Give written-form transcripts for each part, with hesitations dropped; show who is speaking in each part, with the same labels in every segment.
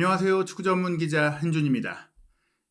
Speaker 1: 안녕하세요. 축구 전문 기자 한준입니다.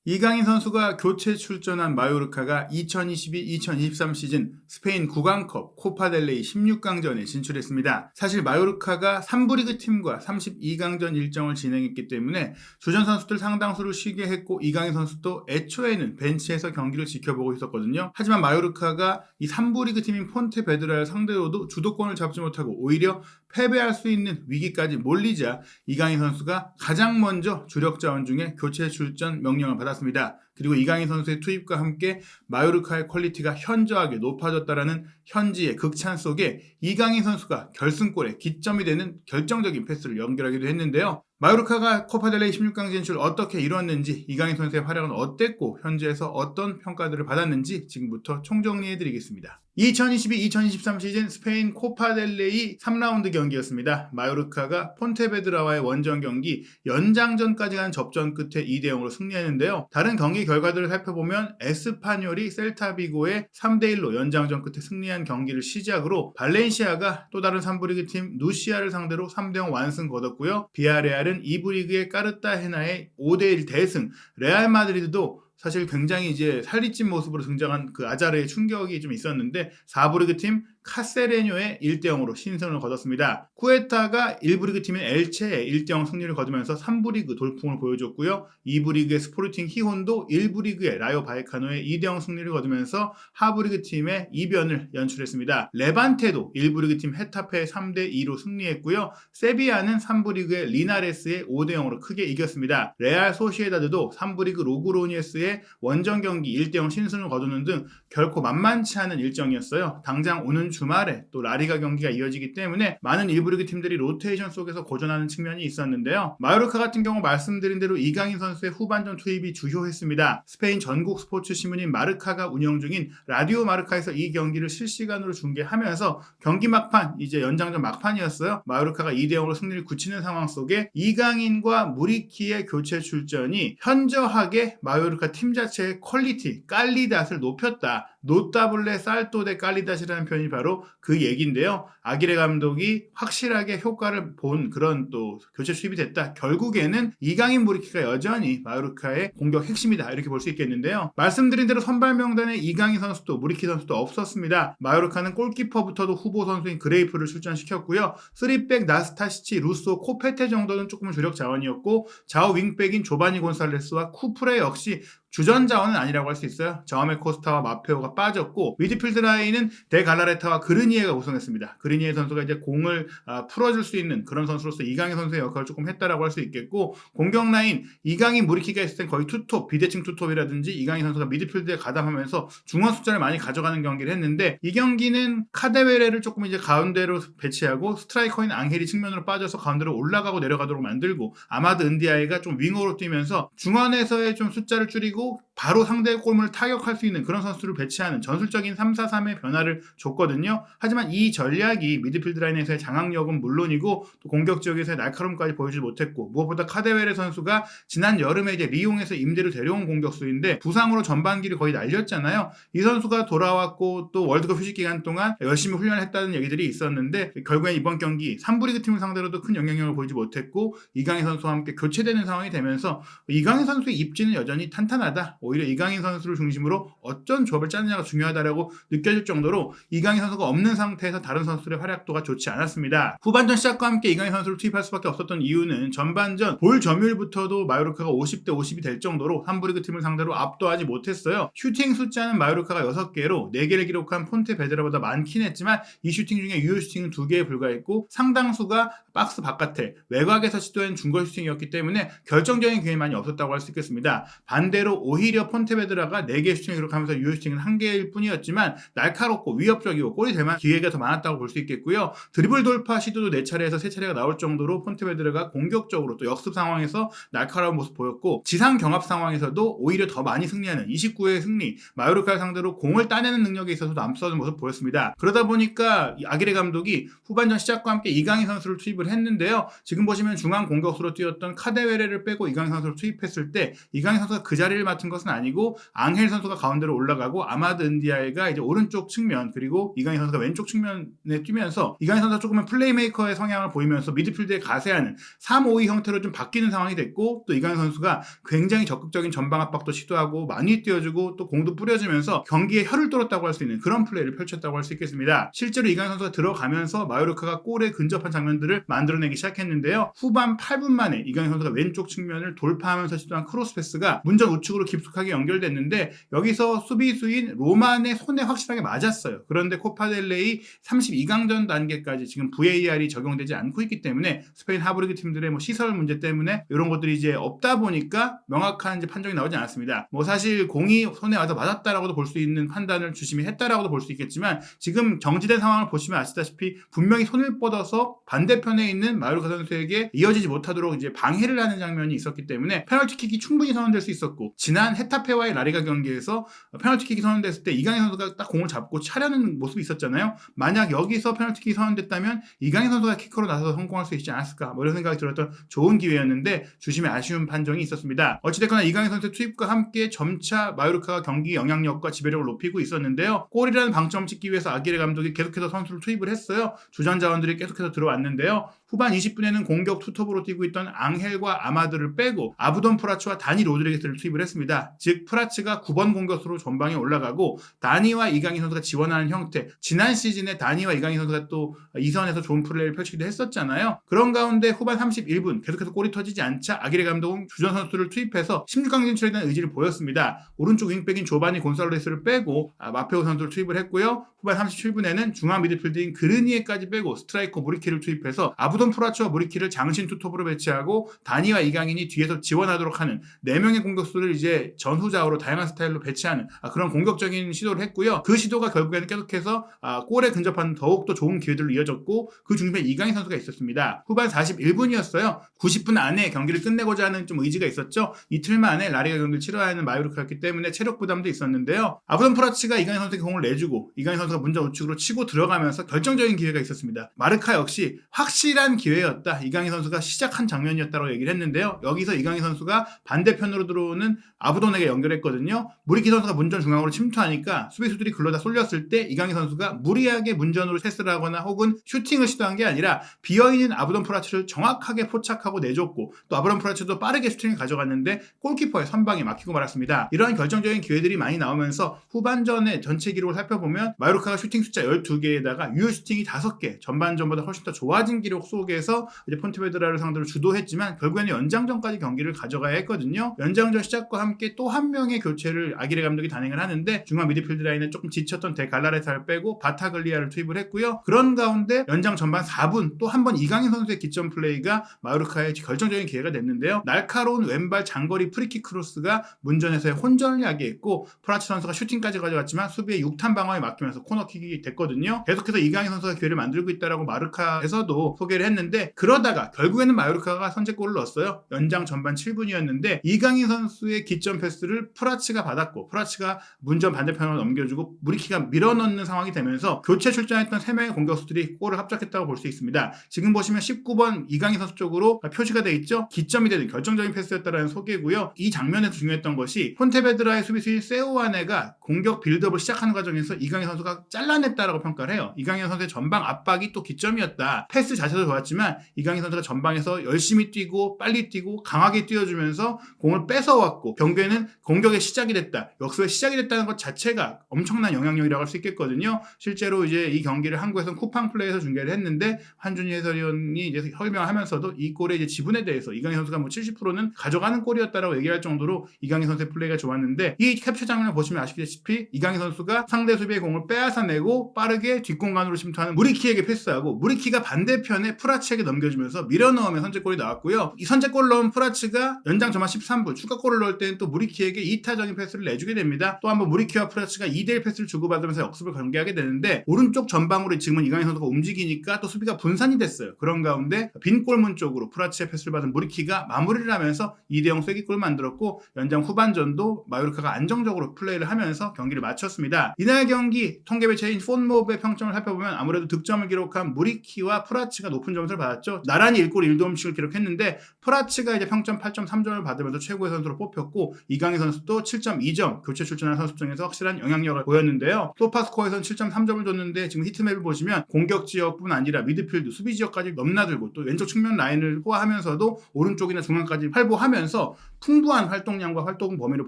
Speaker 1: 이강인 선수가 교체 출전한 마요르카가 2022-2023 시즌 스페인 구강컵 코파델레이 16강전에 진출했습니다. 사실 마요르카가 3부 리그 팀과 32강전 일정을 진행했기 때문에 주전 선수들 상당수를 쉬게 했고 이강인 선수도 애초에는 벤치에서 경기를 지켜보고 있었거든요. 하지만 마요르카가 이 3부 리그 팀인 폰테베드라를 상대로도 주도권을 잡지 못하고 오히려 패배할 수 있는 위기까지 몰리자 이강인 선수가 가장 먼저 주력 자원 중에 교체 출전 명령을 받았습니다. 그리고 이강인 선수의 투입과 함께 마요르카의 퀄리티가 현저하게 높아졌다라는 현지의 극찬 속에 이강인 선수가 결승골에 기점이 되는 결정적인 패스를 연결하기도 했는데요. 마요르카가 코파델레이 16강 진출 어떻게 이뤘는지, 이강인 선수의 활약은 어땠고 현지에서 어떤 평가들을 받았는지 지금부터 총정리해드리겠습니다. 2022-2023 시즌 스페인 코파델레이 3라운드 경기였습니다. 마요르카가 폰테베드라와의 원정 경기 연장전까지 간 접전 끝에 2대0으로 승리했는데요. 다른 경기 결과들을 살펴보면 에스파뇰이 셀타비고의 3대1로 연장전 끝에 승리한 경기를 시작으로 발렌시아가 또 다른 3부 리그 팀 누시아를 상대로 3대0 완승 거뒀고요. 비아레알은 2부 리그의 까르타헤나의 5대1 대승, 레알 마드리드도 사실 굉장히 이제 살리찐 모습으로 등장한 그 아자르의 충격이 좀 있었는데 4부 리그 팀 카세레뇨의 1대0으로 신승을 거뒀습니다. 쿠에타가 1부 리그 팀인 엘체의 1대0 승리를 거두면서 3부 리그 돌풍을 보여줬고요. 2부 리그의 스포르팅 히혼도 1부 리그의 라요 바이카노의 2대0 승리를 거두면서 하부 리그 팀의 이변을 연출했습니다. 레반테도 1부 리그 팀 헤타페의 3대2로 승리했고요. 세비야는 3부 리그의 리나레스의 5대0으로 크게 이겼습니다. 레알 소시에다드도 3부 리그 로그로니에스의 원정 경기 1대0 신승을 거두는 등 결코 만만치 않은 일정이었어요. 당장 오는 주말에 또 라리가 경기가 이어지기 때문에 많은 일부 리그 팀들이 로테이션 속에서 고전하는 측면이 있었는데요. 마요르카 같은 경우 말씀드린 대로 이강인 선수의 후반전 투입이 주요했습니다. 스페인 전국 스포츠 신문인 마르카가 운영 중인 라디오 마르카에서 이 경기를 실시간으로 중계하면서 경기 막판, 이제 연장전 막판이었어요. 마요르카가 2대0으로 승리를 굳히는 상황 속에 이강인과 무리키의 교체 출전이 현저하게 마요르카 팀 자체의 퀄리티, 깔리닷을 높였다. 노타블레 살토 데 깔리닷이라는 표현이 바로 그 얘기인데요. 아기레 감독이 확실하게 효과를 본 그런 또 교체 수입이 됐다. 결국에는 이강인 무리키가 여전히 마요르카의 공격 핵심이다. 이렇게 볼 수 있겠는데요. 말씀드린 대로 선발 명단에 이강인 선수도 무리키 선수도 없었습니다. 마요르카는 골키퍼부터도 후보 선수인 그레이프를 출전시켰고요. 3백 나스타시치, 루소, 코페테 정도는 조금 주력 자원이었고 좌우 윙백인 조바니 곤살레스와 쿠프레 역시 주전 자원은 아니라고 할 수 있어요. 저하메 코스타와 마페오가 빠졌고 미드필드 라인은 데 갈라레타와 그르니에가 우승했습니다. 그르니에 선수가 이제 공을 풀어줄 수 있는 그런 선수로서 이강인 선수의 역할을 조금 했다라고 할 수 있겠고 공격 라인 이강인 무리키가 있을 땐 거의 투톱, 비대칭 투톱이라든지 이강인 선수가 미드필드에 가담하면서 중원 숫자를 많이 가져가는 경기를 했는데 이 경기는 카데베레를 조금 이제 가운데로 배치하고 스트라이커인 앙헬이 측면으로 빠져서 가운데로 올라가고 내려가도록 만들고 아마드 은디아이가 좀 윙어로 뛰면서 중원에서의 좀 숫자를 줄이고 바로 상대의 골문을 타격할 수 있는 그런 선수를 배치하는 전술적인 3-4-3의 변화를 줬거든요. 하지만 이 전략이 미드필드 라인에서의 장악력은 물론이고 또 공격 지역에서의 날카로움까지 보여주지 못했고 무엇보다 카데베레 선수가 지난 여름에 이제 리옹에서 임대로 데려온 공격수인데 부상으로 전반기를 거의 날렸잖아요. 이 선수가 돌아왔고 또 월드컵 휴식 기간 동안 열심히 훈련을 했다는 얘기들이 있었는데 결국엔 이번 경기 3부 리그 팀을 상대로도 큰 영향력을 보이지 못했고 이강인 선수와 함께 교체되는 상황이 되면서 이강인 선수의 입지는 여전히 탄탄하다. 오히려 이강인 선수를 중심으로 어떤 조합을 짜느냐가 중요하다라고 느껴질 정도로 이강인 선수가 없는 상태에서 다른 선수들의 활약도가 좋지 않았습니다. 후반전 시작과 함께 이강인 선수를 투입할 수밖에 없었던 이유는 전반전 볼 점유율부터도 마요르카가 50대 50이 될 정도로 3부 리그 팀을 상대로 압도하지 못했어요. 슈팅 숫자는 마요르카가 6개로 4개를 기록한 폰테베드라보다 많긴 했지만 이 슈팅 중에 유효 슈팅은 2개에 불과했고 상당수가 박스 바깥에 외곽에서 시도한 중거리 슈팅이었기 때문에 결정적인 기회는 많이 없었다고 할 수 있겠습니다. 반대로 오히려 폰테베드라가 4개의 슈팅을 기록하면서 유효 슈팅은 1개일 뿐이었지만 날카롭고 위협적이고 골이 될 만한 기회가 더 많았다고 볼 수 있겠고요. 드리블 돌파 시도도 4차례에서 3차례가 나올 정도로 폰테베드라가 공격적으로 또 역습 상황에서 날카로운 모습 보였고 지상 경합 상황에서도 오히려 더 많이 승리하는 29회 승리, 마요르카를 상대로 공을 따내는 능력에 있어서도 앞서는 모습 보였습니다. 그러다 보니까 아기레 감독이 후반전 시작과 함께 이강인 선수를 투입을 했는데요. 지금 보시면 중앙 공격수로 뛰었던 카데베레를 빼고 이강인 선수를 투입했을 때 이강인 선수가 그 자리를 맡은 것은 것은 아니고 앙헬 선수가 가운데로 올라가고 아마드 은디아이가 이제 오른쪽 측면 그리고 이강인 선수가 왼쪽 측면에 뛰면서 이강인 선수가 조금은 플레이메이커의 성향을 보이면서 미드필드에 가세하는 3-5-2 형태로 좀 바뀌는 상황이 됐고 또 이강인 선수가 굉장히 적극적인 전방 압박도 시도하고 많이 뛰어주고 또 공도 뿌려주면서 경기에 혀를 뚫었다고 할 수 있는 그런 플레이를 펼쳤다고 할 수 있겠습니다. 실제로 이강인 선수가 들어가면서 마요르카가 골에 근접한 장면들을 만들어내기 시작했는데요. 후반 8분 만에 이강인 선수가 왼쪽 측면을 돌파하면서 시도한 크로스 패스가 문전 우측으로 깊숙하게 연결됐는데 여기서 수비수인 로만의 손에 확실하게 맞았어요. 그런데 코파델레이 32강전 단계까지 지금 VAR이 적용되지 않고 있기 때문에 스페인 하브리그 팀들의 시설 문제 때문에 이런 것들이 이제 없다 보니까 명확한 이제 판정이 나오지 않았습니다. 사실 공이 손에 와서 맞았다라고도 볼 수 있는 판단을 주심이 했다라고도 볼 수 있겠지만 지금 정지된 상황을 보시면 아시다시피 분명히 손을 뻗어서 반대편에 있는 마요르카 선수에게 이어지지 못하도록 이제 방해를 하는 장면이 있었기 때문에 페널티킥이 충분히 선언될 수 있었고 지난 헤타페와의 라리가 경기에서 페널티킥이 선언됐을 때 이강인 선수가 딱 공을 잡고 차려는 모습이 있었잖아요. 만약 여기서 페널티킥이 선언됐다면 이강인 선수가 키커로 나서서 성공할 수 있지 않았을까 이런 생각이 들었던 좋은 기회였는데 주심의 아쉬운 판정이 있었습니다. 어찌됐거나 이강인 선수의 투입과 함께 점차 마요르카가 경기 영향력과 지배력을 높이고 있었는데요. 골이라는 방점을 찍기 위해서 아기레 감독이 계속해서 선수를 투입을 했어요. 주전 자원들이 계속해서 들어왔는데요. 후반 20분에는 공격 투톱으로 뛰고 있던 앙헬과 아마드를 빼고 아부돈 프라츠와 다니 로드리게스를 투입을 했습니다. 즉 프라츠가 9번 공격수로 전방에 올라가고 다니와 이강인 선수가 지원하는 형태. 지난 시즌에 다니와 이강인 선수가 또 이선에서 좋은 플레이를 펼치기도 했었잖아요. 그런 가운데 후반 31분 계속해서 골이 터지지 않자 아기레 감독은 주전 선수를 투입해서 16강 진출에 대한 의지를 보였습니다. 오른쪽 윙백인 조바니 곤살레스를 빼고 마페오 선수를 투입을 했고요. 후반 37분에는 중앙 미드필드인 그르니에까지 빼고 스트라이커 무리키를 투입해서 아부돈 프라츠와 무리키를 장신 투톱으로 배치하고 다니와 이강인이 뒤에서 지원하도록 하는 4명의 공격수를 이제 전후좌우로 다양한 스타일로 배치하는 그런 공격적인 시도를 했고요. 그 시도가 결국에는 계속해서 골에 근접하는 더욱더 좋은 기회들로 이어졌고 그 중심에 이강인 선수가 있었습니다. 후반 41분이었어요. 90분 안에 경기를 끝내고자 하는 좀 의지가 있었죠. 이틀 만에 라리가 경기를 치러야 하는 마요르카였기 때문에 체력 부담도 있었는데요. 아부돈 프라츠가 이강인 선수에게 공을 내주고 이강인 선수가 문전 우측으로 치고 들어가면서 결정적인 기회가 있었습니다. 마르카 역시 확실한 기회였다. 이강인 선수가 시작한 장면이었다고 얘기를 했는데요. 여기서 이강인 선수가 반대편으로 들어오는 아부돈에게 연결했거든요. 무리키 선수가 문전 중앙으로 침투하니까 수비수들이 글러다 쏠렸을 때 이강인 선수가 무리하게 문전으로 패스를 하거나 혹은 슈팅을 시도한 게 아니라 비어있는 아부돈 프라츠를 정확하게 포착하고 내줬고 또 아부돈 프라츠도 빠르게 슈팅을 가져갔는데 골키퍼의 선방에 막히고 말았습니다. 이러한 결정적인 기회들이 많이 나오면서 후반전의 전체 기록을 살펴보면 마요르카가 슈팅 숫자 12개에다가 유효 슈팅이 5개 전반전보다 훨씬 더 좋아진 기록 속에서 이제 폰테베드라를 상대로 주도했지만 결국에는 연장전까지 경기를 가져가야 했거든요. 연장전 시작과 함께 또 한 명의 교체를 아기레 감독이 단행을 하는데 중앙 미드필드 라인에 조금 지쳤던 데 갈라레사를 빼고 바타글리아를 투입을 했고요. 그런 가운데 연장 전반 4분 또 한 번 이강인 선수의 기점 플레이가 마요르카의 결정적인 기회가 됐는데요. 날카로운 왼발 장거리 프리킥 크로스가 문전에서의 혼전을 했고 프라츠 선수가 슈팅까지 가져갔지만 수비의 6탄 방어에 맡기면서 코너킥이 됐거든요. 계속해서 이강인 선수가 기회를 만들고 있다라고 마르카에서도 소개를 했는데 그러다가 결국에는 마요르카가 선제골을 넣었어요. 연장 전반 7분이었는데 이강인 선수의 기점 패스를 프라츠가 받았고 프라츠가 문전 반대편으로 넘겨주고 무리키가 밀어넣는 상황이 되면서 교체 출전했던 3명의 공격수들이 골을 합작했다고 볼 수 있습니다. 지금 보시면 19번 이강인 선수 쪽으로 표시가 되어 있죠. 기점이 되는 결정적인 패스였다라는 소개고요. 이 장면에서 중요했던 것이 폰테베드라의 수비수인 세오아네가 공격 빌드업을 시작하는 과정에서 이강인 선수가 잘라냈다라고 평가를 해요. 이강인 선수의 전방 압박이 또 기점이었다. 패스 자체도 좋았지만 이강인 선수가 전방에서 열심히 뛰고 빨리 뛰고 강하게 뛰어주면서 공을 뺏어왔고 경기에는 공격의 시작이 됐다. 역습의 시작이 됐다는 것 자체가 엄청난 영향력이라고 할 수 있겠거든요. 실제로 이제 이 경기를 한국에서는 쿠팡 플레이에서 중계를 했는데 한준희 해설위원이 이제 설명하면서도 이 골의 이제 지분에 대해서 이강인 선수가 70%는 가져가는 골이었다라고 얘기할 정도로 이강인 선수의 플레이가 좋았는데 이 캡처 장면을 보시면 아시다시피 이강인 선수가 상대 수비의 공을 빼앗아내고 빠르게 뒷공간으로 침투하는 무리키에게 패스하고 무리키가 반대편에 프라츠에게 넘겨주면서 밀어넣으면 선제골이 나왔고요. 이 선제골을 넣은 프라츠가 연장 전반 13분 추가골을 넣을 때는 또 무리키에게 이타적인 패스를 내주게 됩니다. 또 한번 무리키와 프라츠가 2대1 패스를 주고받으면서 역습을 전개하게 되는데 오른쪽 전방으로 지금은 이강인 선수가 움직이니까 또 수비가 분산이 됐어요. 그런 가운데 빈 골문 쪽으로 프라츠의 패스를 받은 무리키가 마무리를 하면서 2대0 쐐기골을 만들었고 연장 후반전도 마요르카가 안정적으로 플레이를 하면서 경기를 마쳤습니다. 이날 경기 통계 매체인 폰모브의 평점을 살펴보면 아무래도 득점을 기록한 무리키와 프라츠가 높은 점수를 받았죠. 나란히 1골 1도움씩을 기록했는데 프라츠가 이제 평점 8.3점을 받으면서 최고의 선수로 뽑혔고 이강인 선수도 7.2점 교체 출전한 선수 중에서 확실한 영향력을 보였는데요. 소파스코어에서는 7.3점을 줬는데 지금 히트맵을 보시면 공격 지역뿐 아니라 미드필드, 수비 지역까지 넘나들고 또 왼쪽 측면 라인을 호화하면서도 오른쪽이나 중앙까지 활보하면서 풍부한 활동량과 활동 범위를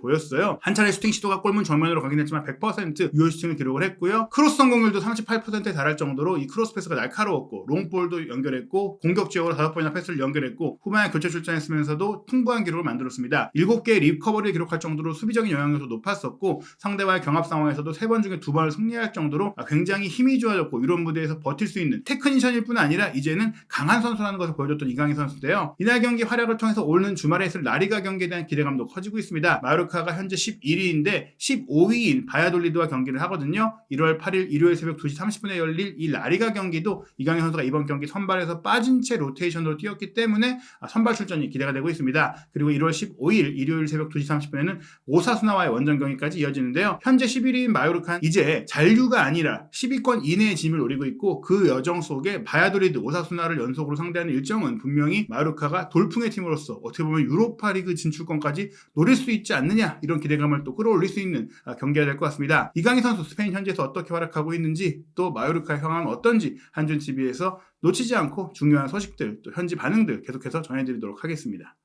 Speaker 1: 보였어요. 한 차례 슈팅 시도가 골문 정면으로 가긴 했지만 100% 유효 슈팅을 기록을 했고요. 크로스 성공률도 38%에 달할 정도로 이 크로스 패스가 날카로웠고 롱볼도 연결했고 공격 지역으로 5번이나 패스를 연결했고 후반에 교체 출전했으면서도 풍부한 기록을 만들었습니다. 7개의 리커버리를 기록할 정도로 수비적인 영향력도 높았었고 상대와의 경합 상황에서도 3번 중에 2번을 승리할 정도로 굉장히 힘이 좋아졌고 이런 무대에서 버틸 수 있는 테크니션일 뿐 아니라 이제는 강한 선수라는 것을 보여줬던 이강인 선수인데요. 이날 경기 활약을 통해서 오는 주말에 있을 라리가 경기에 대한 기대감도 커지고 있습니다. 마요르카가 현재 11위인데 15위인 바야돌리드와 경기를 하거든요. 1월 8일 일요일 새벽 2시 30분에 열릴 이 라리가 경기도 이강인 선수가 이번 경기 선발에서 빠진 채 로테이션으로 뛰었기 때문에 선발 출전이 기대가 되고 있습니다. 그리고 1월 15일 일요일 새벽 2시 30분에는 오사수나와의 원정 경기까지 이어지는데요. 현재 11위인 마요르카는 이제 잔류가 아니라 10위권 이내의 진입을 노리고 있고 그 여정 속에 바야돌리드, 오사수나를 연속으로 상대하는 일정은 분명히 마요르카가 돌풍의 팀으로서 어떻게 보면 유로파리그 진출권까지 노릴 수 있지 않느냐 이런 기대감을 또 끌어올릴 수 있는 경기가 될 것 같습니다. 이강인 선수 스페인 현지에서 어떻게 활약하고 있는지 또 마요르카의 상황은 어떤지 한준TV에서 놓치지 않고 중요한 소식들 또 현지 반응들 계속해서 전해드리도록 하겠습니다.